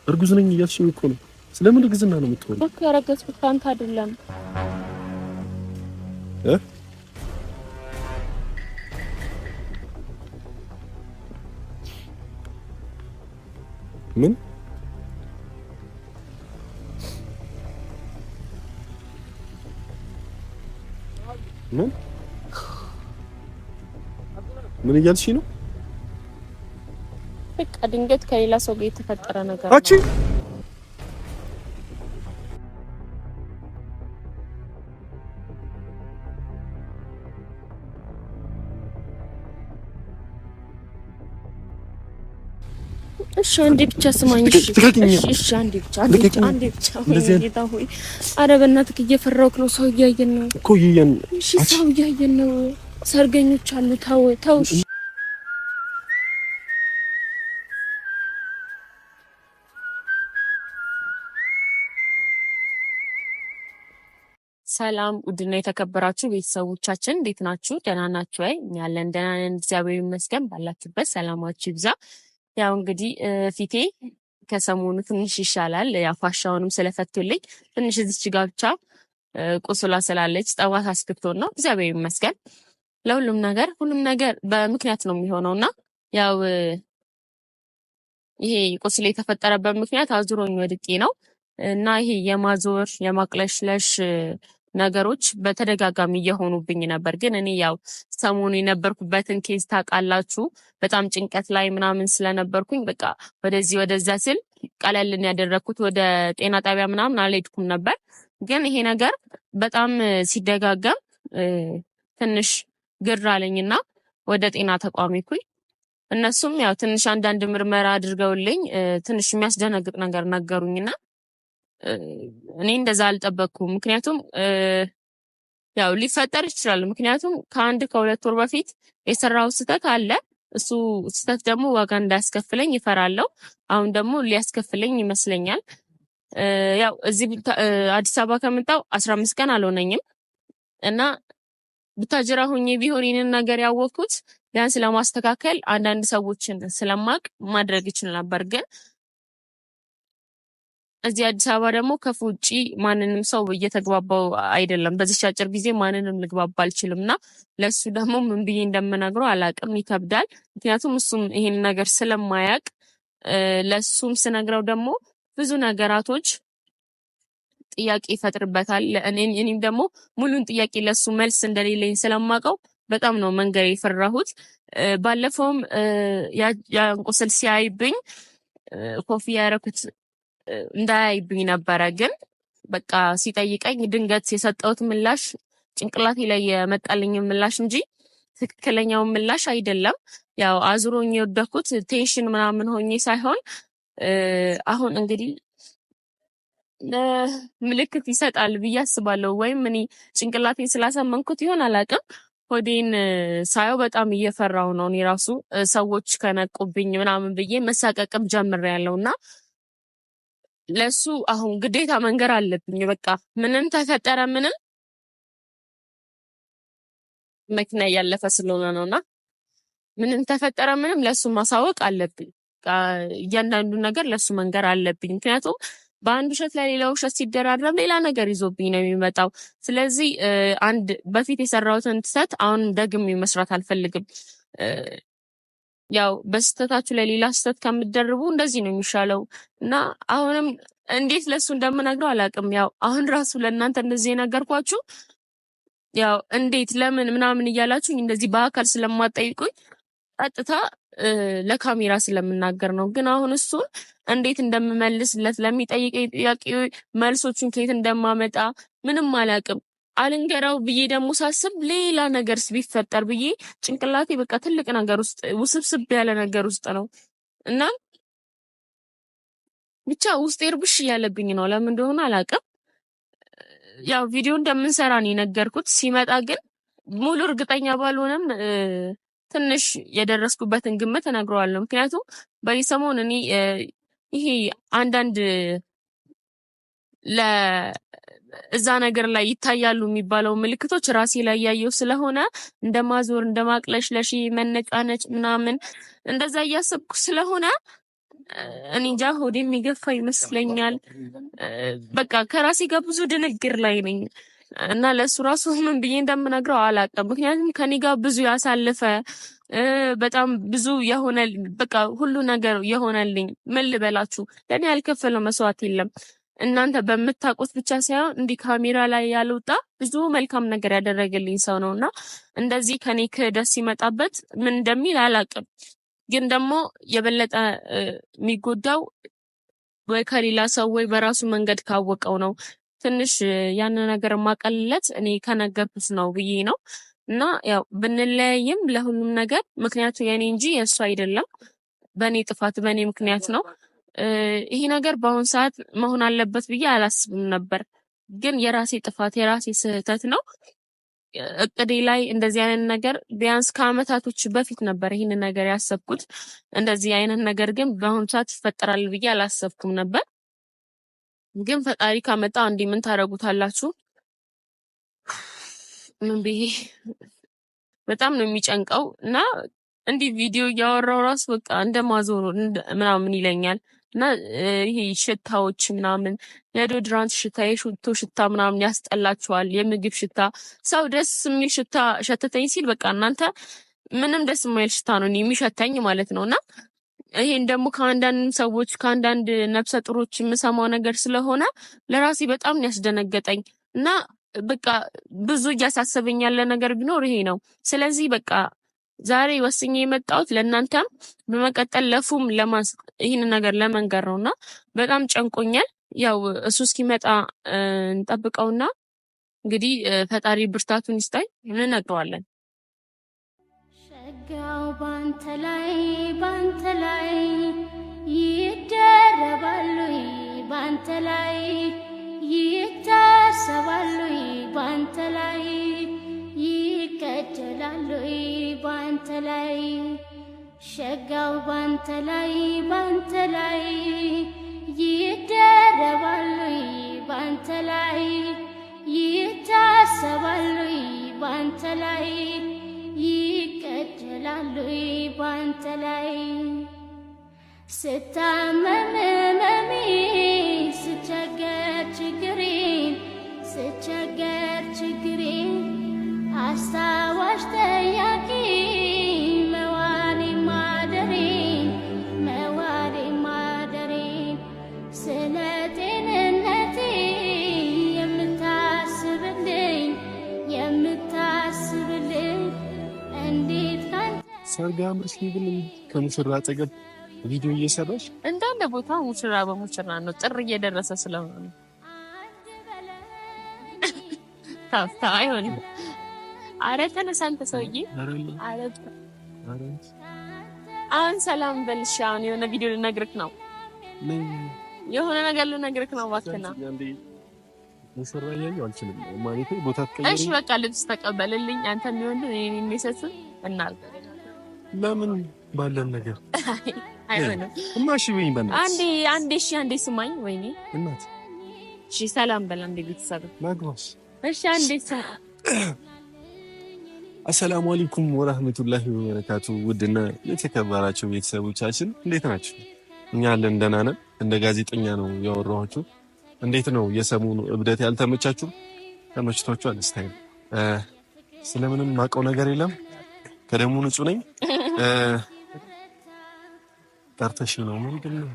እርጉዝ ነኝ እያልሽኝ እኮ ነው። ስለምን እርግዝና ነው የምትሆነው? እኮ ያረገዝኩት ካንተ አይደለም እ ምን ምን ምን እያልሽኝ ነው? በቃ ድንገት ከሌላ ሰው ጋር የተፈጠረ ነገር አቺ ነው። እሺ አንዴ ብቻ ስማኝ። እሺ አንዴ ብቻ ጌታ ሆይ፣ ኧረ በእናትህ እየፈራሁህ ነው። ሰው እያየን ነው እኮ ይየን። እሺ ሰው እያየን ነው። ሰርገኞች አሉ። ተው ተው። ሰላም ውድና የተከበራችሁ ቤተሰቦቻችን እንዴት ናችሁ? ደህና ናችሁ? ያለን ደህና ነን፣ እግዚአብሔር ይመስገን። ባላችሁበት ሰላማችሁ ይብዛ። ያው እንግዲህ ፊቴ ከሰሞኑ ትንሽ ይሻላል። ያፋሻውንም ስለፈቱልኝ ትንሽ እዚች ጋር ብቻ ቁስላ ስላለች ጠዋት አስክቶን ነው። እግዚአብሔር ይመስገን። ለሁሉም ነገር ሁሉም ነገር በምክንያት ነው የሚሆነውና ያው ይሄ ቁስል የተፈጠረበት ምክንያት አዙሮኝ ወድቄ ነው እና ይሄ የማዞር የማቅለሽለሽ ነገሮች በተደጋጋሚ እየሆኑብኝ ነበር። ግን እኔ ያው ሰሞኑ የነበርኩበትን ኬዝ ታውቃላችሁ። በጣም ጭንቀት ላይ ምናምን ስለነበርኩኝ በቃ ወደዚህ ወደዛ ስል ቀለልን ያደረኩት ወደ ጤና ጣቢያ ምናምን አልሄድኩም ነበር። ግን ይሄ ነገር በጣም ሲደጋገም ትንሽ ግር አለኝና ወደ ጤና ተቋም ሄድኩኝ። እነሱም ያው ትንሽ አንዳንድ ምርመራ አድርገውልኝ ትንሽ የሚያስደነግጥ ነገር ነገሩኝና እኔ እንደዛ አልጠበቅኩም። ምክንያቱም ያው ሊፈጠር ይችላል። ምክንያቱም ከሁለት ወር በፊት የሰራው ስህተት አለ። እሱ ስህተት ደግሞ ዋጋ እንዳያስከፍለኝ ይፈራለሁ። አሁን ደግሞ ሊያስከፍለኝ ይመስለኛል። ያው እዚህ አዲስ አበባ ከመጣሁ 15 ቀን አልሆነኝም እና ቡታጅራ ሆኜ ቢሆን ይህንን ነገር ያወቅኩት ቢያንስ ለማስተካከል አንዳንድ ሰዎችን ስለማቅ ማድረግ ይችል ነበር። ግን እዚህ አዲስ አበባ ደግሞ ከፉ ውጪ ማንንም ሰው እየተግባባው አይደለም። በዚህ አጭር ጊዜ ማንንም ልግባባ አልችልም እና ለሱ ደግሞ ምን ብዬ እንደምነግረው አላቅም፣ ይከብዳል። ምክንያቱም እሱም ይሄን ነገር ስለማያቅ ለሱም ስነግረው ደግሞ ብዙ ነገራቶች ጥያቄ ይፈጥርበታል። እኔም ደግሞ ሙሉን ጥያቄ ለሱ መልስ እንደሌለኝ ስለማውቀው በጣም ነው መንገር የፈራሁት። ባለፈውም ያን ቁስል ሲያይብኝ ኮፍያ ያደረኩት እንዳያይብኝ ነበረ። ግን በቃ ሲጠይቀኝ ድንገት የሰጠሁት ምላሽ ጭንቅላቴ ላይ የመጣልኝ ምላሽ እንጂ ትክክለኛው ምላሽ አይደለም። ያው አዙሮኝ የወደኩት ቴንሽን ምናምን ሆኜ ሳይሆን አሁን እንግዲህ ምልክት ይሰጣል ብዬ አስባለሁ። ወይም እኔ ጭንቅላቴን ስላሳመንኩት ይሆን አላውቅም። ሆዴን ሳየው በጣም እየፈራው ነው። እኔ ራሱ ሰዎች ከነቁብኝ ምናምን ብዬ መሳቀቅም ጀምሬያለሁ እና ለሱ አሁን ግዴታ መንገር አለብኝ። በቃ ምንም ተፈጠረ ምንም መኪና እያለፈ ስለሆነ ነውና ምንም ተፈጠረ ምንም ለሱ ማሳወቅ አለብኝ። እያንዳንዱ ነገር ለሱ መንገር አለብኝ። ምክንያቱም በአንድ ውሸት ላይ ሌላ ውሸት ሲደራረብ ሌላ ነገር ይዞብኝ ነው የሚመጣው። ስለዚህ አንድ በፊት የሰራሁትን ስህተት አሁን ደግሜ መስራት አልፈልግም። ያው በስህተታችሁ ላይ ሌላ ስህተት ከምትደርቡ እንደዚህ ነው የሚሻለው እና አሁንም እንዴት ለሱ እንደምነግረው አላውቅም። ያው አሁን ራሱ ለእናንተ እንደዚህ የነገርኳችሁ ያው እንዴት ለምን ምናምን እያላችሁ እንደዚህ በአካል ስለማጠይቁኝ ቀጥታ ለካሜራ ስለምናገር ነው። ግን አሁን እሱን እንዴት እንደምመልስለት ለሚጠይቀኝ ጥያቄ መልሶቹን ከየት እንደማመጣ ምንም አላውቅም። አልንገራው ብዬ ደግሞ ሳስብ ሌላ ነገርስ ቢፈጠር ብዬ ጭንቅላቴ በቃ ትልቅ ነገር ውስጥ ውስብስብ ያለ ነገር ውስጥ ነው እና ብቻ ውስጤ እርብሽ እያለብኝ ነው። ለምን እንደሆነ አላውቅም። ያው ቪዲዮ እንደምንሰራ ነው የነገርኩት። ሲመጣ ግን ሙሉ እርግጠኛ ባልሆነም ትንሽ የደረስኩበትን ግምት እነግረዋለሁ። ምክንያቱም በሰሞን እኔ ይሄ አንዳንድ እዛ ነገር ላይ ይታያሉ የሚባለው ምልክቶች ራሴ ላይ ያየው ስለሆነ እንደማዞር እንደማቅለሽለሽ መነጫነጭ ምናምን እንደዛ እያሰብኩ ስለሆነ እኔ እንጃ ሆዴ የሚገፋ ይመስለኛል። በቃ ከራሴ ጋር ብዙ ድንግር ላይ ነኝ እና ለሱ ራሱ ምን ብዬ እንደምነግረው አላውቅም። ምክንያቱም ከኔ ጋር ብዙ ያሳለፈ በጣም ብዙ የሆነ በቃ ሁሉ ነገር የሆነልኝ ምን ልበላችሁ፣ ለእኔ ያልከፈለው መስዋዕት የለም። እናንተ በምታውቁት ብቻ ሳይሆን እንዲህ ካሜራ ላይ ያልወጣ ብዙ መልካም ነገር ያደረገልኝ ሰው ነው እና እንደዚህ ከኔ ክህደት ሲመጣበት ምን እንደሚል አላውቅም። ግን ደግሞ የበለጠ የሚጎዳው ወይ ከሌላ ሰው ወይ በራሱ መንገድ ካወቀው ነው። ትንሽ ያን ነገር ማቀልለት እኔ ከነገርኩት ነው ብዬ ነው እና ያው ብንለያይም ለሁሉም ነገር ምክንያቱ የኔ እንጂ የእሱ አይደለም። በእኔ ጥፋት በእኔ ምክንያት ነው። ይሄ ነገር በአሁን ሰዓት መሆን አለበት ብዬ አላስብም ነበር። ግን የራሴ ጥፋት የራሴ ስህተት ነው። እቅዴ ላይ እንደዚህ አይነት ነገር ቢያንስ ከአመታቶች በፊት ነበር ይሄን ነገር ያሰብኩት። እንደዚህ አይነት ነገር ግን በአሁን ሰዓት ይፈጠራል ብዬ አላሰብኩም ነበር። ግን ፈጣሪ ካመጣ እንዲህ ምን ታደርጉታላችሁ? ምን ብዬ በጣም ነው የሚጨንቀው እና እንዲህ ቪዲዮ እያወራው ራሱ በቃ እንደማዞር ምናምን ይለኛል እና ይሄ ሽታዎች ምናምን የዶድራንት ሽታ የሽቶ ሽታ ምናምን ያስጠላችኋል። የምግብ ሽታ ሰው ደስ የሚል ሽታ ሸተተኝ ሲል በቃ እናንተ ምንም ደስ የማይል ሽታ ነው የሚሸተኝ ማለት ነውና ይሄን ደግሞ ከአንዳንድ ሰዎች ከአንዳንድ ነፍሰ ጡሮች የምሰማው ነገር ስለሆነ ለራሴ በጣም ያስደነገጠኝ እና በቃ ብዙ እያሳሰበኝ ያለ ነገር ቢኖር ይሄ ነው። ስለዚህ በቃ ዛሬ ወስኜ የመጣሁት ለእናንተም በመቀጠል ለፉም ይህን ነገር ለመንገር ነውና በጣም ጨንቆኛል። ያው እሱ እስኪመጣ እንጠብቀውና እንግዲህ ፈጣሪ ብርታቱን ይስጣኝ እንነግረዋለን። ሸጋው ባንተ ላይ ይደረባሉ ባንተ ላይ ይታሰባሉ ባንተ ላይ ይከጀላሉ ባንተ ላይ ሸጋው ባንተ ላይ ይደረባሉ ባንተ ላይ ይታሰባሉ ባንተ ላይ ይከጀላሉ ባንተ ላይ ስታመም መሚ ስቸገር ችግሬን አስታዋሽ ጠያቂ መዋሌ ማደሬን ስለ ጤንነቴ የምታስብልኝ እንዴት ካንተ ሰርግ አምርሽ ግን ከሙሽራ አጠገብ ቪዲዮ እየሰራሽ እንዳለ ቦታ ሙሽራ በሙሽራ ነው። ጥር እየደረሰ ስለሆነ ታፍታ አይሆንም። አረ ተነሳ አንተ ሰውዬ። አረ አሁን ሰላም በልሽ። አሁን የሆነ ቪዲዮ ልነግርህ ነው። የሆነ ነገር ልነግርህ ነው። እባክህና ሙሽራ ያየው አልችልም ማለት ቦታ ተቀየረ። እሺ በቃ ልብስ ተቀበልልኝ። አንተ የሚወንድ እኔ የሚሰጥ እናል ለምን ባለን ነገር አይሆንም። እማሺ ወይኝ በእናትሽ አንዴ ስማኝ። ወይኔ እናት እሺ ሰላም በል አንዴ ቤተሰብ ማግባስ እሺ አንዴ አሰላሙ አለይኩም ወራህመቱላሂ ወበረካቱ። ውድና የተከበራችሁ ቤተሰቦቻችን እንዴት ናችሁ? እኛ አለን ደህና ነን። እንደ ጋዜጠኛ ነው ያወራኋችሁ። እንዴት ነው የሰሞኑ እብደት ያልተመቻችሁ? ተመችቷችኋል? ስታይ ስለምንም ማውቀው ነገር የለም። ከደሙ ንጹህ ነኝ። ጠርተሽ ነው ምንድን ነው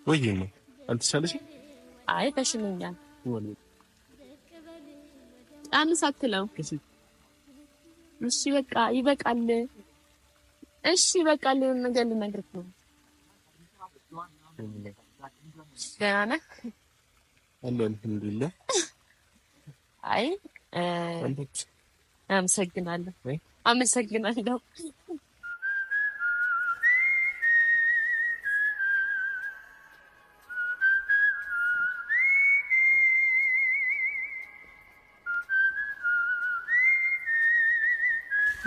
ወይ ነው አልተሻለሽ? አይ ተሽሎኛል። አንሳትለው እሺ በቃ ይበቃል። እሺ በቃ ነገር ልነግርህ ነው። ደህና ነህ? አልሐምዱሊላህ። አይ አመሰግናለሁ።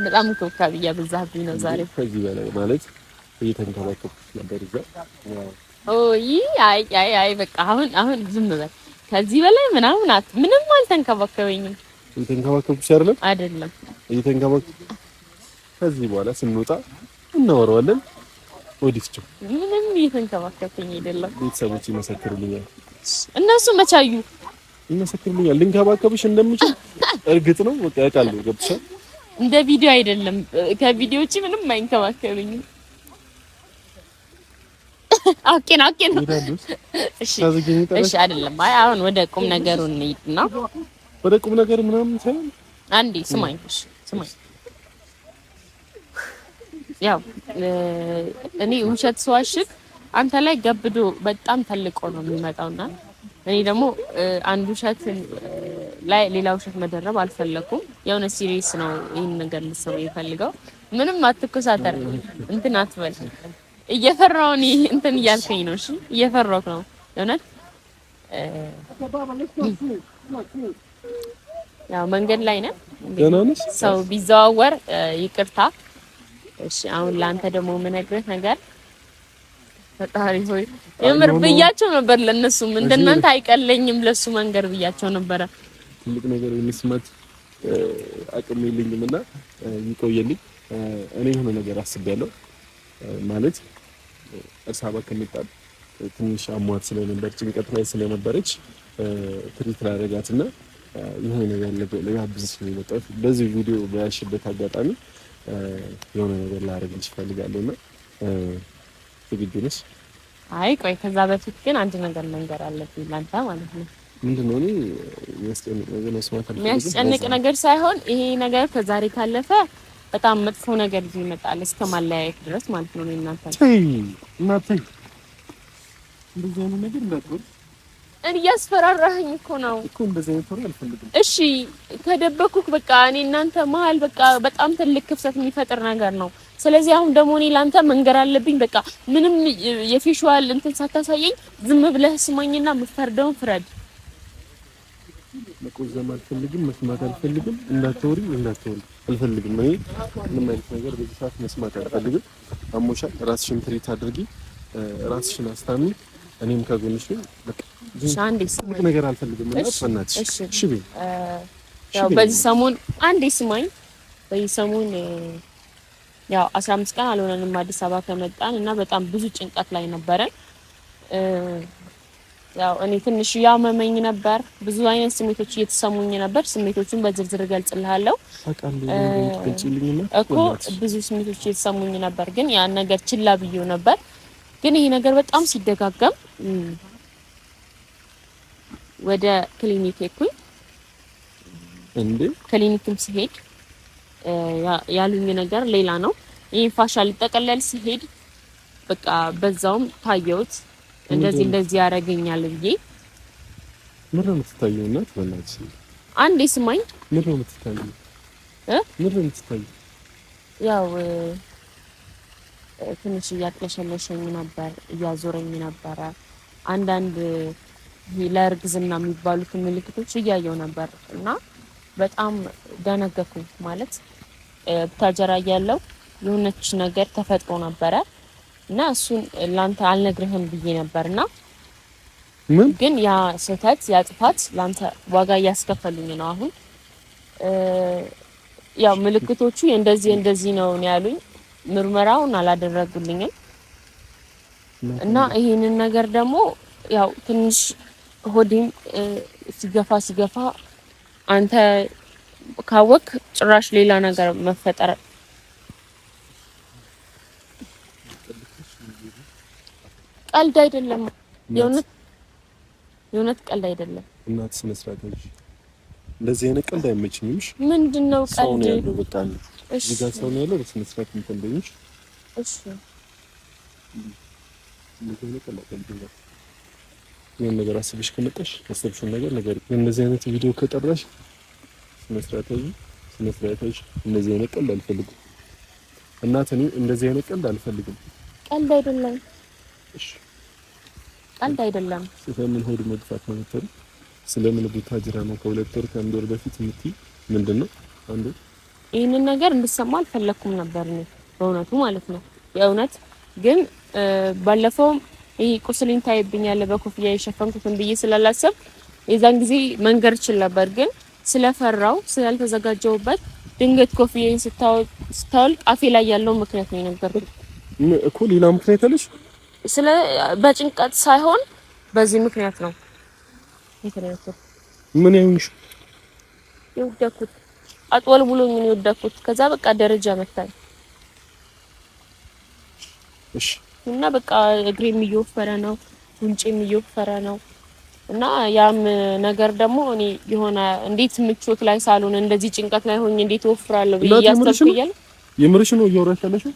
በጣም እንክብካቤ እያበዛህብኝ ነው ዛሬ። ከዚህ በላይ ማለት እየተንከባከብኩሽ ነበር እዛ። አይ በቃ አሁን ዝም በል። ከዚህ በላይ ምንም አልተንከባከበኝም። እየተንከባከብኩሽ አይደለም? ከዚህ በኋላ ስንወጣ እናወራዋለን። ወዲፍጭ ምን እየተንከባከብኝ አይደለም። ቤተሰቦች ይመሰክሩልኛል። እነሱ መቻዩ ይመሰክሩልኛል። ልንከባከብሽ እንደምችል እርግጥ ነው። በቃ ያውቃሉ። ገብቶሻል? እንደ ቪዲዮ አይደለም። ከቪዲዮ ውጪ ምንም አይንከባከብኝም። ኦኬ ነው። እሺ አይደለም። አይ አሁን ወደ ቁም ነገሩ እንሂድና ወደ ቁም ነገር ምናምን ሳይሆን አንዴ ስማኝ። እሺ ስማኝ። ያው እኔ ውሸት ስዋሽት አንተ ላይ ገብዶ በጣም ተልቆ ነው የሚመጣውና እኔ ደግሞ አንድ ውሸት ላይ ሌላ ውሸት መደረብ አልፈለኩም። የሆነ ሲሪየስ ነው ይሄን ነገር ልሰው ይፈልገው። ምንም አትኮሳተር እንትን አትበል። እየፈራውን እንትን እያልከኝ ነው። እሺ እየፈራሁት ነው የእውነት። ያው መንገድ ላይ ነን። ሰው ቢዘዋወር ይቅርታ። እሺ አሁን ላንተ ደግሞ የምነግርህ ነገር ፈጣሪ ሆይ የምር ብያቸው ነበር። ለነሱም እንደናንተ አይቀለኝም ለሱ መንገር ብያቸው ነበር። ትልቅ ነገር የሚስማት አቅም የለኝምና ይቆየልኝ። እኔ የሆነ ነገር አስቤያለሁ። ማለት እርሳባ ከመጣል ትንሽ አሟት ስለነበር ጭንቀት ላይ ስለነበረች ትሪት ላደርጋትና የሆነ ነገር ለጋብዝሽ ነው የመጣሁት። በዚህ ቪዲዮ በያሽበት አጋጣሚ የሆነ ነገር ላደርግልሽ እፈልጋለሁና ዝግጁ ነሽ? አይ ቆይ፣ ከዛ በፊት ግን አንድ ነገር መንገር አለብኝ ላንተ ማለት ነው። ምንድነው? እኔ የሚያስጨንቅ ነገር መስማት አልፈልግም። የሚያስጨንቅ ነገር ሳይሆን ይሄ ነገር ከዛሬ ካለፈ በጣም መጥፎ ነገር ይመጣል እስከ ማለያየት ድረስ ማለት ነው። እናንተ እናንተ እንደዚህ አይነት ነገር እንዳትወል እያስፈራራኸኝ እኮ ነው እኮ። እንደዚህ አይነት ነገር አልፈልግም። እሺ ከደበኩክ በቃ እኔ እናንተ መሀል በቃ በጣም ትልቅ ክፍተት የሚፈጥር ነገር ነው። ስለዚህ አሁን ደግሞ እኔ ላንተ መንገር አለብኝ። በቃ ምንም የፊሽዋል እንትን ሳታሳየኝ ዝም ብለህ ስማኝና ምፈርደውን ፍረድ። መቆዘም አልፈልግም፣ መስማት አልፈልግም። እንዳትወሪ አልፈልግም። እኔ ምንም አይነት ነገር በዚህ ሰዓት መስማት አልፈልግም። አሞሻል፣ ራስሽን ትሪት አድርጊ፣ ራስሽን አስታሚ። እኔም ከጎንሽ ነኝ። በቃ ሻንዲስ ነገር አልፈልግም ማለት ፈናትሽ። እሺ በይ። ያው በዚህ ሰሞን አንዴ ስማኝ፣ በዚህ ሰሞን ያው 15 ቀን አልሆነንም አዲስ አበባ ከመጣን እና በጣም ብዙ ጭንቀት ላይ ነበረን። ያው እኔ ትንሽ ያመመኝ ነበር፣ ብዙ አይነት ስሜቶች እየተሰሙኝ ነበር። ስሜቶቹን በዝርዝር ገልጽልሃለሁ እኮ። ብዙ ስሜቶች እየተሰሙኝ ነበር፣ ግን ያን ነገር ችላ ብዬው ነበር። ግን ይሄ ነገር በጣም ሲደጋገም ወደ ክሊኒክ ሄድኩኝ። ክሊኒክም ሲሄድ ያሉኝ ነገር ሌላ ነው። ይሄን ፋሻ ሊጠቀለል ሲሄድ በቃ በዛውም ታየውት እንደዚህ ያረጋኛል ብዬ ምን ነው የምትታየው? እናት በእናትሽ አንዴ ስማኝ። ምን ነው የምትታየው? ምን ነው የምትታየው? ያው ትንሽ እያቅለሸለሸኝ ነበር፣ እያዞረኝ ነበረ። አንዳንድ ለእርግዝና የሚባሉት ምልክቶች እያየው ነበር እና በጣም ደነገኩኝ። ማለት ብታጀራ ያለው የሆነች ነገር ተፈጥሮ ነበረ እና እሱን ላንተ አልነግርህም ብዬ ነበርና ግን ያ ስህተት ያ ጥፋት ላንተ ዋጋ እያስከፈሉኝ ነው። አሁን ያው ምልክቶቹ እንደዚህ ነው ያሉኝ። ምርመራውን አላደረጉልኝም እና ይሄንን ነገር ደግሞ ያው ትንሽ ሆዴም ሲገፋ አንተ ካወክ ጭራሽ ሌላ ነገር መፈጠር ቀልድ አይደለም። የእውነት ቀልድ አይደለም። እናት ስነ ስርዓት ነሽ። እንደዚህ አይነት ቀልድ አይመችኝም። ምንድነው ቀልድ? ሰው ነው ያለው። በቃ እዚህ ጋር ሰው ነው ያለው። በስነ ስርዓት እንተንበይሽ። እሺ ምን ነገር አስበሽ ከመጣሽ አስበሽው ነገር እንደዚህ አይነት ቪዲዮ ከጠራሽ ስነ ስርዓት ነሽ። እንደዚህ አይነት ቀልድ አልፈልግም። እናት እኔ እንደዚህ አይነት ቀልድ አልፈልግም። ቀልድ አይደለም። እሺ ቀልድ አይደለም። ስለምን ሆድ መግፋት ነው የምትል? ስለምን ቡታጅራ ነው ከሁለት ወር ከአንድ ወር በፊት የምትይ ምንድነው? አንዱ ይሄንን ነገር እንድሰማ አልፈለኩም ነበር ነው በእውነቱ ማለት ነው። የእውነት ግን ባለፈው ይሄ ቁስልኝ ታይብኛል በኮፍያ የሸፈንኩትን ብዬ ስላላሰብ የዛን ጊዜ መንገር ይችላል ነበር። ግን ስለፈራው ስላልተዘጋጀውበት ድንገት ኮፍያዬን ስታወልቅ አፌ ላይ ያለው ምክንያት ነው የነገርኩት እኮ። ሌላ ምክንያት አለሽ? ስለ በጭንቀት ሳይሆን በዚህ ምክንያት ነው የተነሳው። ምን ያዩንሽ የወደኩት አጥወል ብሎኝ ነው የወደኩት። ከዛ በቃ ደረጃ መታኝ። እሺ እና በቃ እግሬም እየወፈረ ነው፣ ጉንጬም እየወፈረ ነው። እና ያም ነገር ደግሞ እኔ የሆነ እንዴት ምቾት ላይ ሳልሆን እንደዚህ ጭንቀት ላይ ሆኜ እንዴት ወፍራለሁ ብዬ ያስተካክያለሁ። የምርሽ ነው እያወራሽ ያለሽው?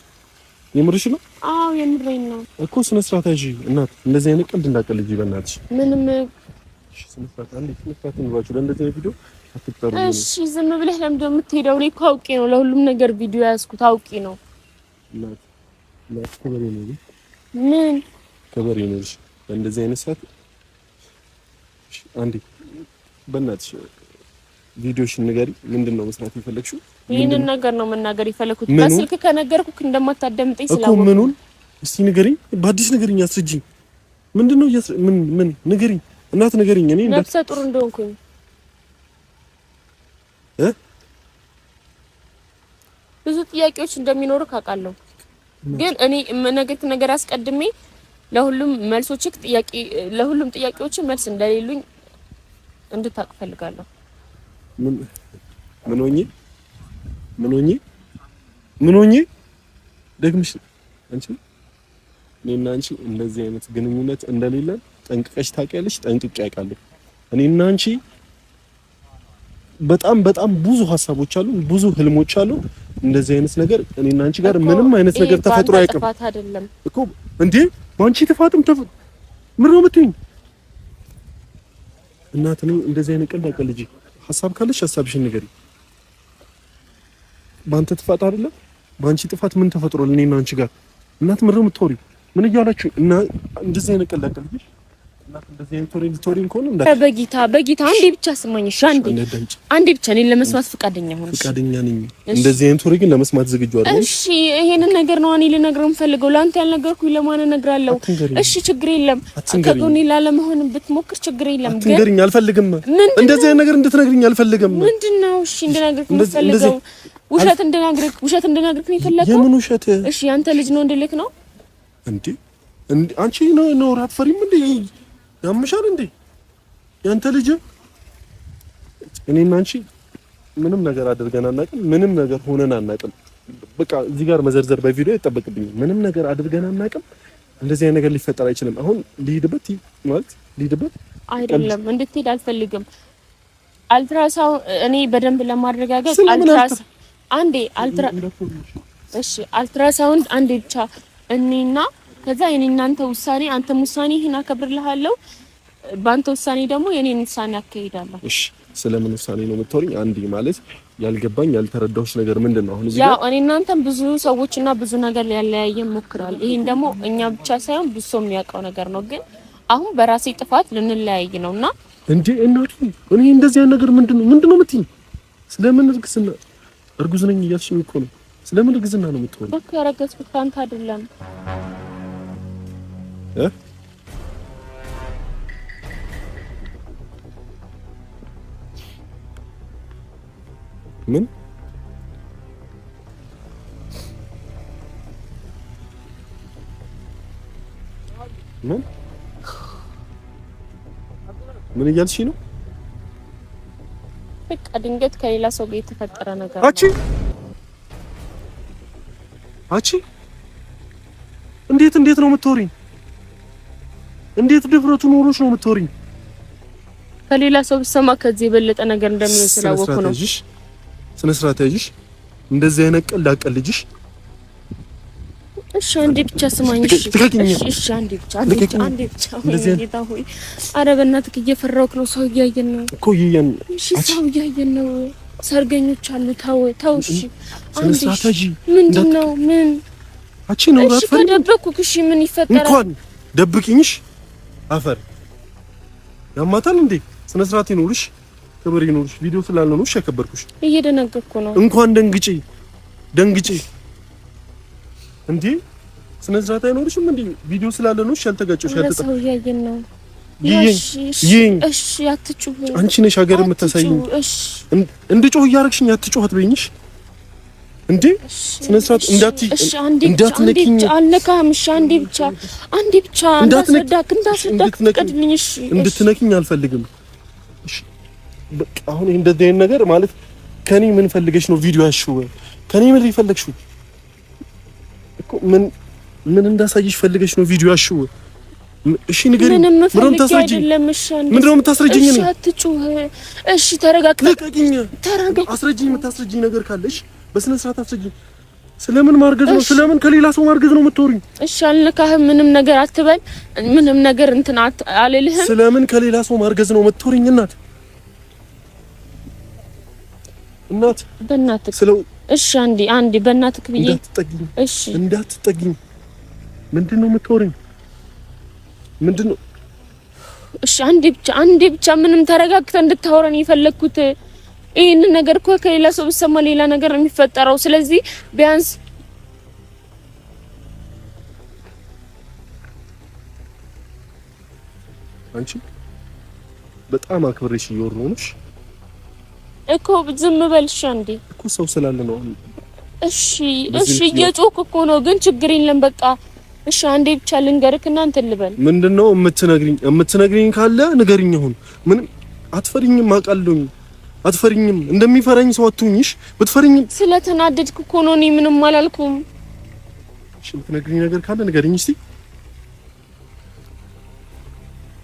የምርሽ ነው? አዎ የምሬን ነው እኮ። ስነ ስርዓት ያዢ እናት። እንደዚህ አይነት ቀልድ እንዳቀልጂ በእናትሽ። ምንም ስነ ስርዓት አንዴ ስነ ስርዓት ነው ለእንደዚህ አይነት ቪዲዮ አትጠሩ። እሺ ዝም ብለህ ለምን እንደምትሄደው? እኔ እኮ አውቄ ነው ለሁሉም ነገር ቪዲዮ ያዝኩት፣ አውቄ ነው። እናት ከበሬ ነው ምን ከበሬ ነው? እሺ እንደዚህ አይነት ሰዓት አንዴ በእናትሽ ቪዲዮሽን ንገሪ። ምንድነው መስራት የፈለግሽው? ይሄንን ነገር ነው መናገር የፈለኩት። በስልክ ከነገርኩክ እንደማታደምጠኝ ስላወቅኩ እኮ። ምኑን እስቲ ንገሪኝ፣ በአዲስ ንገሪኝ፣ አስረጂኝ። ምንድነው ምን ንገሪኝ እናት ንገሪኝ። እኔ ነፍሰ ጡር እንደሆንኩኝ ብዙ ጥያቄዎች እንደሚኖሩ ካውቃለሁ፣ ግን እኔ ነገር አስቀድሜ ለሁሉም ጥያቄዎች መልስ እንደሌሉኝ እንድታውቅ ፈልጋለሁ። ምን ሆኜ ደግምሽ አንቺ እኔና አንቺ እንደዚህ አይነት ግንኙነት እንደሌለ ጠንቅቀሽ ታውቂያለሽ። ጠንቅቄ አውቃለሁ። እኔና አንቺ በጣም ብዙ ሀሳቦች አሉ፣ ብዙ ህልሞች አሉ። እንደዚህ አይነት ነገር እኔና አንቺ ጋር ምንም አይነት ነገር ተፈጥሮ አይቀርም እኮ እንዴ። ባንቺ ጥፋትም ምን ነው የምትይኝ? እናት ነው እንደዚህ አይነት ቀልድ አቀልጂ። ሀሳብ ካለሽ ሀሳብሽን ንገሪ። ባንተ ጥፋት አይደለም፣ ባንቺ ጥፋት ምን ተፈጥሮ እኔና አንቺ ጋር? እናት ምን ነው የምትወሪው? ምን እያላችሁ እና እንደዚህ አይነት ቀልድ አቀልጂ። እናት እንደዚህ አይነት ቶሪን ኮን እንደ በጊታ አንዴ ብቻ ስማኝ። እሺ አንዴ ብቻ እኔን ለመስማት ፈቃደኛ ሆነሽ? ፈቃደኛ ነኝ። እንደዚህ አይነት ቶሪ ግን ለመስማት ዝግጁ አይደለም። እሺ ይሄንን ነገር ነው እኔ ልነግርህ የምፈልገው። ላንተ ያልነገርኩኝ ለማን እነግራለሁ? እሺ ችግር የለም። ከጎኔ ላለመሆን ብትሞክር ችግር የለም። ግን ንገሪኝ። አልፈልግም። እንደዚህ አይነት ነገር እንድትነግሪኝ አልፈልግም። ምንድነው? እሺ እንድነግርህ የምፈልገው ውሸት እንድነግርህ ነው የፈለከው? የምን ውሸት? እሺ ያንተ ልጅ ነው እንድልክ ነው እንዴ? አንቺ ነው አትፈሪም እንዴ? ያምሻል እንዴ? ያንተ ልጅ እኔና አንቺ ምንም ነገር አድርገን አናውቅም። ምንም ነገር ሆነን አናውቅም። በቃ እዚህ ጋር መዘርዘር በቪዲዮ አይጠበቅብኝም። ምንም ነገር አድርገን አናውቅም። እንደዚህ አይነት ነገር ሊፈጠር አይችልም። አሁን ልሂድበት አይደለም። እንድትሄድ አልፈልግም። አልትራሳውንድ እኔ በደንብ ለማረጋገጥ አልትራሳውንድ አንዴ ብቻ እኔና ከዛ የኔናንተ ውሳኔ አንተም ውሳኔ ይሄን አከብርልሃለሁ። ባንተ ውሳኔ ደግሞ የኔን ውሳኔ አከይዳለሁ። እሺ ስለምን ውሳኔ ነው የምትወሪኝ? አንዴ ማለት ያልገባኝ ያልተረዳሁሽ ነገር ምንድነው? አሁን እዚህ ጋር ያው እኔናንተም ብዙ ሰዎችና ብዙ ነገር ሊያለያየን ሞክራል። ይሄን ደግሞ እኛ ብቻ ሳይሆን ብዙ ሰው የሚያውቀው ነገር ነው። ግን አሁን በራሴ ጥፋት ልንለያይ ነውና እንዴ እናቱ እኔ እንደዚህ አይነት ነገር ምንድነው የምትይኝ? ስለምን እርጉዝ ነኝ እያልሽኝ እኮ ነው። ስለምን እርግዝና ነው የምትወሪኝ? በቃ ያረገዝኩት አንተ አይደለም ምን እያልሽ ነው? በቃ ድንገት ከሌላ ሰው ጋር የተፈጠረ ነገር ነው። አቺ እንዴት ነው የምትወሪኝ? እንዴት ድፍረቱ ኖሮሽ ነው የምትወሪኝ? ከሌላ ሰው ብሰማ ከዚህ የበለጠ ነገር እንደሚሆን ስላወኩ ነው። ስነ ስርዓት ያዥሽ። እንደዚህ አይነት ቀልድ አቀልጅሽ። እሺ አንዴ ብቻ ስማኝ። እሺ አንዴ ብቻ ጌታ ሆይ፣ ኧረ በእናትህ እየፈራሁህ ነው። ሰው እያየን ነው እኮ እሺ ሰው እያየን ነው። ሰርገኞች አሉ። ተው እሺ ስነ ስርዓት ያዥ። ምንድነው? ምን አቺ ነው ራፍ ከደበኩህ። እሺ ምን ይፈጠራል? እንኳን ደብቂኝሽ አፈር ያማታል እንዴ? ስነ ስርዓት ይኖርሽ፣ ክብር ይኖርሽ። ቪዲዮ ስላልነውሽ ያከበርኩሽ። እየደነገጥኩ ነው። እንኳን ደንግጪ እንዴ? ስነ ስርዓት አይኖርሽም እንዴ? ቪዲዮ ስላለነውሽ ያልተጋጨሽ ያልተጣ ሰው ያየን ነው። እሺ አትጩህ። አንቺ ነሽ ሀገር የምታሳይኝ። እሺ እንድጮህ እያረግሽኝ አትጮህ አትበይኝሽ። እንዴ ስነ ስርዓት እንዳትነኪኝ አልነካም። እሺ አንዴ ብቻ እንዳትነካኝ እንድትነኪኝ አልፈልግም። እሺ በቃ አሁን እንደዚህ አይነት ነገር ማለት ከኔ ምን ፈልገሽ ነው ቪዲዮ ያሽው? ከኔ ምን ይፈልግሽው እኮ ምን እንዳሳይሽ ፈልገሽ ነው ቪዲዮ ያሽው? እሺ ንገሪኝ። ምንም ታስረጂኝ ምንድነው የምታስረጂኝ? እሺ አትጩህ። እሺ ተረጋጋ። አስረጂኝ። የምታስረጂኝ ነገር ካለሽ በስነ ስርዓት አስረጂኝ። ስለምን ማርገዝ ነው? ስለምን ከሌላ ሰው ማርገዝ ነው የምትወሪኝ? እሺ አልነካህም። ምንም ነገር አትበል። ምንም ነገር እንትን አልልህም። ስለምን ከሌላ ሰው ማርገዝ ነው የምትወሪኝ? እናት በእናትህ ስለው እሺ አንዴ በእናትህ ብዬ እንዳትጠጊኝ። እሺ እንዳትጠጊኝ። ምንድነው የምትወሪኝ? ምንድነው? እሺ አንዴ ብቻ ምንም ተረጋግተህ እንድታወራኝ የፈለኩት። ይሄን ነገር እኮ ከሌላ ሰው ብሰማ ሌላ ነገር ነው የሚፈጠረው። ስለዚህ ቢያንስ አንቺ በጣም አክብሬሽ እየወራሁሽ እኮ ዝም በልሽ አንዴ እኮ ሰው ስላለ ነው። እሺ እየጮክ እኮ ነው ግን ችግር የለም በቃ እሺ አንዴ ብቻ ልንገርክና እንትን ልበል። ምንድነው የምትነግሪኝ ካለ ንገሪኝ። አሁን ምንም አትፈሪኝም አውቃለሁኝ። አትፈሪኝም እንደሚፈራኝ ሰው አትሁኝሽ። ብትፈሪኝም ስለተናደድኩ እኮ ነው። እኔ ምንም አላልኩም። እሺ የምትነግሪኝ ነገር ካለ ንገሪኝ እስቲ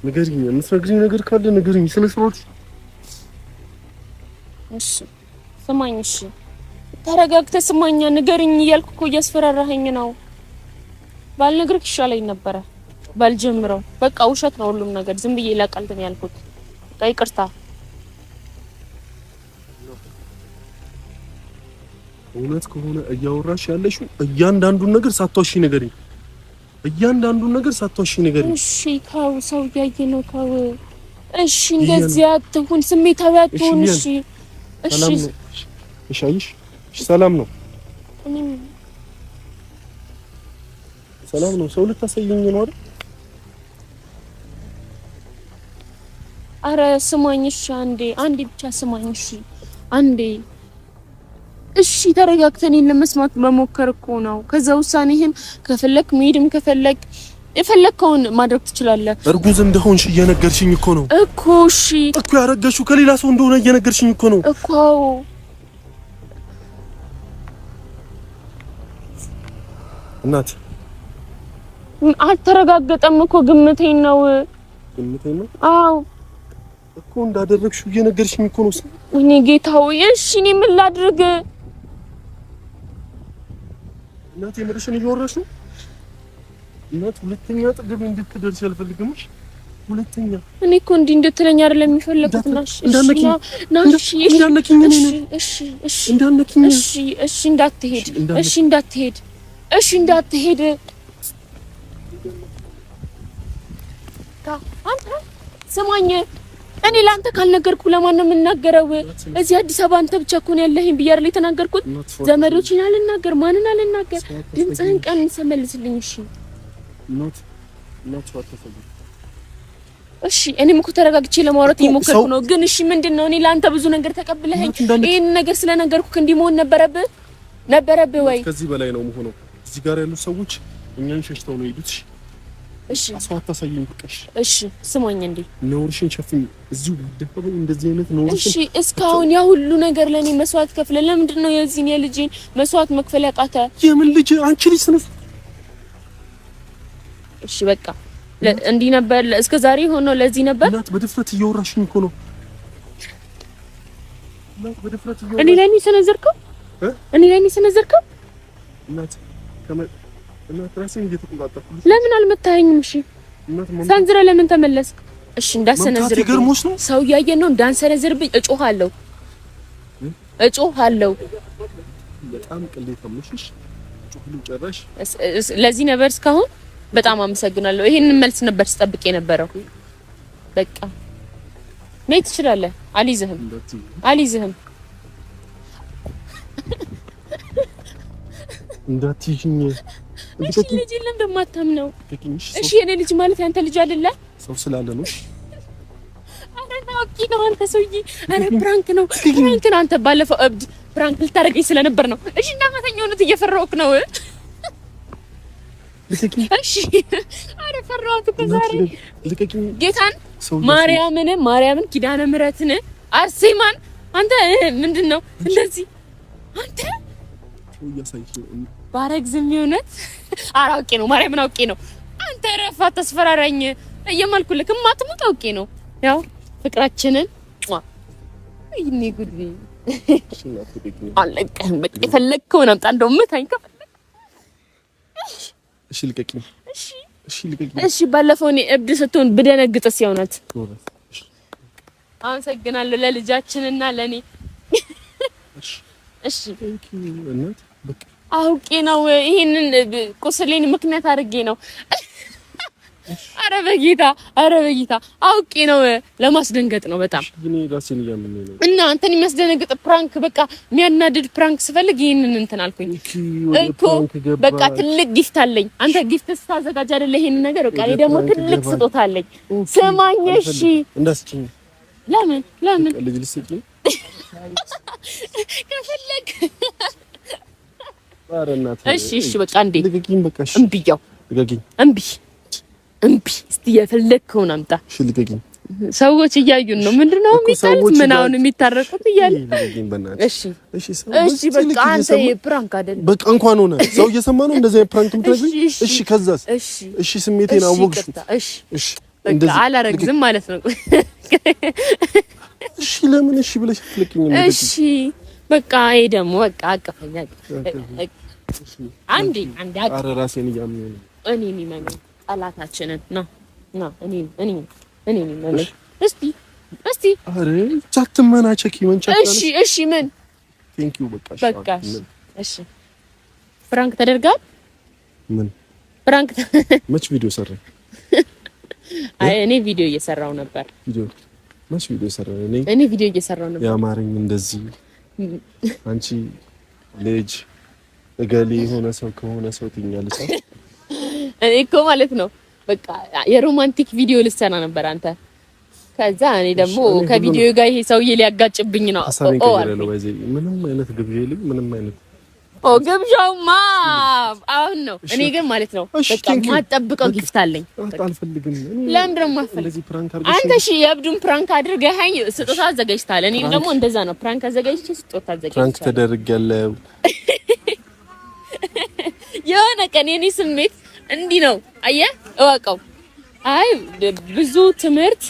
ንገሪኝ። የምትነግሪኝ ነገር ካለ ንገሪኝ። ስለስሮት እሺ ስማኝ። እሺ ተረጋግተህ ስማኛ ንገሪኝ እያልኩ እኮ እያስፈራራኸኝ ነው። ባልነግርህ ይሻለኝ ነበረ ባልጀምረው። በቃ ውሸት ነው ሁሉም ነገር። ዝም ብዬ ለቀልድ ነው ያልኩት። በቃ ይቅርታ። እውነት ከሆነ እያወራሽ ያለሽው እያንዳንዱን ነገር ሳትዋሺ ንገሪኝ። እያንዳንዱን ነገር ሳትዋሺ ንገሪኝ። እሺ ካው ሰው ያየ ነው ካው። እሺ እንደዚህ አትሁን፣ ስሜታዊ አትሁን። እሺ እሺ አይሽ ሰላም ነው። ሰላም ነው። ሰው ልታሰየኝ ነው አይደል? አረ ስማኝ። እሺ አንዴ ብቻ ስማኝ። እሺ አንዴ እሺ ተረጋግተን ለመስማት መሞከር እኮ ነው። ከዛ ውሳኔህን ከፈለክ መሄድም ከፈለክ የፈለከውን ማድረግ ትችላለህ። እርጉዝ እንደሆንሽ እየነገርሽኝ እኮ ነው እኮ። እሺ እኮ ያረጋሽው ከሌላ ሰው እንደሆነ እየነገርሽኝ እኮ ነው እኮ። እናት አልተረጋገጠም እኮ ግምቴን ነው። አዎ እኮ እንዳደረግሽው እየነገርሽኝ እኮ ነው። እኔ ጌታው እሺ እኔ ምን ላድርግ? እናት የምርሽን እየወራሽ ነው? እናት ሁለተኛ ጥግብ እንድትደርሽ አልፈልግም። ሁለተኛ እኔ እኮ እንዲህ እንድትለኝ አይደለም የሚፈልጉት። እንዳነኪኝ እንዳትሄድ አንተ ስማኝ። እኔ ላንተ ካልነገርኩ ለማን ነው የምናገረው? እዚህ አዲስ አበባ አንተ ብቻ እኮ ነው ያለህኝ ብዬ አይደል የተናገርኩት? ዘመዶችን አልናገር፣ ማንን አልናገር። ድምፅህን ቀን ሰመልስልኝ። እሺ እኔም እኮ ተረጋግቼ ለማውራት እየሞከርኩ ነው። ግን እሺ ምንድነው? እኔ ላንተ ብዙ ነገር ተቀብለኸኝ ይሄን ነገር ስለነገርኩህ እንዲህ መሆን ነበረብህ ወይ? ከዚህ በላይ ነው መሆነው። እዚህ ጋር ያሉ ሰዎች እኛን ሸሽተው ነው የሄዱት። እሺ ሰው አታሳየኝ ብቀሽ። እሺ ስሞኝ እንዴ ነውርሽን ሸፍኝ። እዚሁ ደፈበኝ እንደዚህ አይነት ነውርሽን። እሺ እስካሁን ያ ሁሉ ነገር ለኔ መስዋዕት ከፍለ ለምንድን ነው የዚህን የልጅን መስዋዕት መክፈል ያቃተ? የምን ልጅ? አንቺ ልጅ ስነስ። እሺ በቃ እንዲህ ነበር እስከ ዛሬ ሆኖ ለዚህ ነበር። እናት በድፍረት እየወራሽኝ እኮ ነው። እናት በድፍረት እየወራሽ እኔ ላይ ነው ሰነዘርከው? እናት ራሴን እየተቆጣጠርኩ ለምን አልመታኸኝም? እሺ ሰንዝረ ለምን ተመለስክ? እሺ እንዳሰነዝርብኝ ሰው ያየን ነው እንዳንሰነዝርብኝ እጮሃለሁ። በጣም ቅሌታም ነሽ። ጮህልኝ ጨራሽ። ለዚህ ነበር እስካሁን በጣም አመሰግናለሁ። ይሄንን መልስ ነበር ስጠብቅ የነበረው። በቃ ነይ ትችላለህ። አልይዝህም እንዳትይኝ። እሺ ልጅ እንደማታምነው። እሺ የኔ ልጅ ማለት ያንተ ልጅ አይደለ? ሰው ስላለ ነው። አረ ነው አንተ ሰውዬ። አረ ፕራንክ ነው አንተ ባለፈው እብድ ፕራንክ ልታረገኝ ስለነበር ነው እሺ እንዳመተኛውነት እየፈራሁክ ነው እሺ አረ ፈራሁት ከዛሬ ጌታን ማርያምን ኪዳነ ምህረትን አርሴማን አንተ ምንድነው እንደዚህ አንተ ባረግዝም ይሆነት አራውቄ ነው ማርያምን አውቄ ነው አንተ ረፋ ተስፈራራኝ እየማልኩልክ ማጥሙት አውቄ ነው ያው ፍቅራችንን ይኔ ጉድ አለቀህም በቃ የፈለግከውን አምጣ እንደው ምታኝ ከፈለክ እሺ ልቀቂኝ እሺ ባለፈው እኔ እብድ ስትሆን ብደነግጥስ የሆነት አመሰግናለሁ ለልጃችንና ለኔ እሺ እናት በቃ አውቄ ነው ይሄንን ቁስሌን ምክንያት አድርጌ ነው አረ በጌታ አውቄ ነው ለማስደንገጥ ነው በጣም ግን ራሴን ያመመኝ ነው እና አንተን የሚያስደነግጥ ፕራንክ በቃ የሚያናድድ ፕራንክ ስፈልግ ይሄንን እንትን አልኩኝ እኮ በቃ ትልቅ ጊፍት አለኝ አንተ ጊፍት ስታዘጋጅ አይደለ ይሄንን ነገር በቃ እኔ ደግሞ ትልቅ ስጦታ አለኝ ስማኝ እሺ እንዳስችኝ ለምን ልጅ ልስጥኝ ከፈለክ ባረናት እሺ በቃ እንዴ ልቀቂኝ በቃ እሺ እምቢያው ልቀቂኝ እምቢ እስቲ የፈለግከውን አምጣ እሺ ልቀቂኝ ሰዎች እያዩን ነው ምንድነው የሚታረቁት ምናውን የሚታረቁት እያለ ልቀቂኝ በእናትሽ እሺ በቃ አንተ ፕራንክ አይደል በቃ እንኳን ሆነ ሰው እየሰማ ነው እንደዚህ ፕራንክ ምትረጂ እሺ ከዛስ እሺ ስሜቴን አወቅሽ እሺ በቃ አላረግዝም ማለት ነው እሺ ለምን እሺ ብለሽ ልቀቂኝ እሺ በቃ ይሄ ደግሞ በቃ አቀፈኛ አንዴ አረ ራሴን እያመመኝ ነው እኔን ይመነኝ ጠላታችንን ነው እኔ ይመነኝ እስቲ አረ ቻትመናቸኪ መንቻታለሽ እሺ ምን ቴንክ ዩ በቃ እሺ ፍራንክ ተደርጋል ምን ፍራንክ መች ቪዲዮ ሰራ አይ እኔ ቪዲዮ እየሰራው ነበር መች ቪዲዮ ሰራ እኔ ቪዲዮ እየሰራው ነበር ያማረኝ እንደዚህ አንቺ ልጅ እገሌ የሆነ ሰው ከሆነ ሰው ትኛለሽ እኮ ማለት ነው በቃ የሮማንቲክ ቪዲዮ ልሰራ ነበር አንተ ከዛ እኔ ደግሞ ከቪዲዮ ጋር ይሄ ሰውዬ ሊያጋጭብኝ ነው ምንም አይነት ግብዣ የለም ምንም አይነት ግብዣውማ አሁን ነው እኔ ግን ማለት ነው በቃ ማጠብቀው ጊፍት አለኝ አልፈልግም ለምን ደግሞ አንተ እሺ የብዱን ፕራንክ አድርገኸኝ ስጦታ አዘጋጅታለህ እኔ ደግሞ እንደዛ ነው ፕራንክ አዘጋጅቼ ስጦታ አዘጋጅቻለሁ ፕራንክ ተደርጋለሁ የሆነ ቀን የኔ ስሜት እንዲህ ነው አየህ እወቀው አይ ብዙ ትምህርት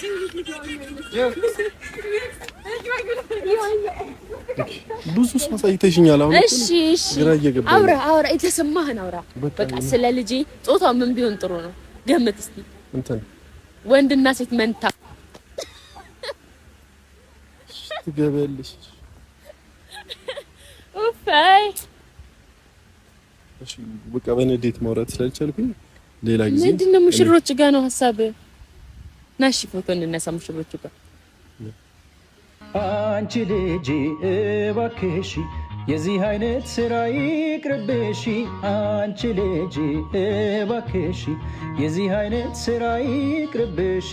ብዙ ሰው ሳይተሽኛል አሁን እሺ አውራ የተሰማህን አውራ በቃ ስለ ልጄ ጾታው ምን ቢሆን ጥሩ ነው ገምት እስቲ እንትን ወንድና ሴት መንታ ትገበልሽ ኡፋይ እሺ በቃ በነዴት ማውራት ስላልቻልኩኝ ሌላ ጊዜ ምንድነው ሙሽሮች ጋር ነው ሐሳብ ናሽ ፎቶ እንነሳ ሙሽሮች ጋር አንቺ ልጅ እባክሽ የዚህ አይነት ስራ ይቅርብሽ አንቺ ልጅ እባክሽ የዚህ አይነት ስራ ይቅርብሽ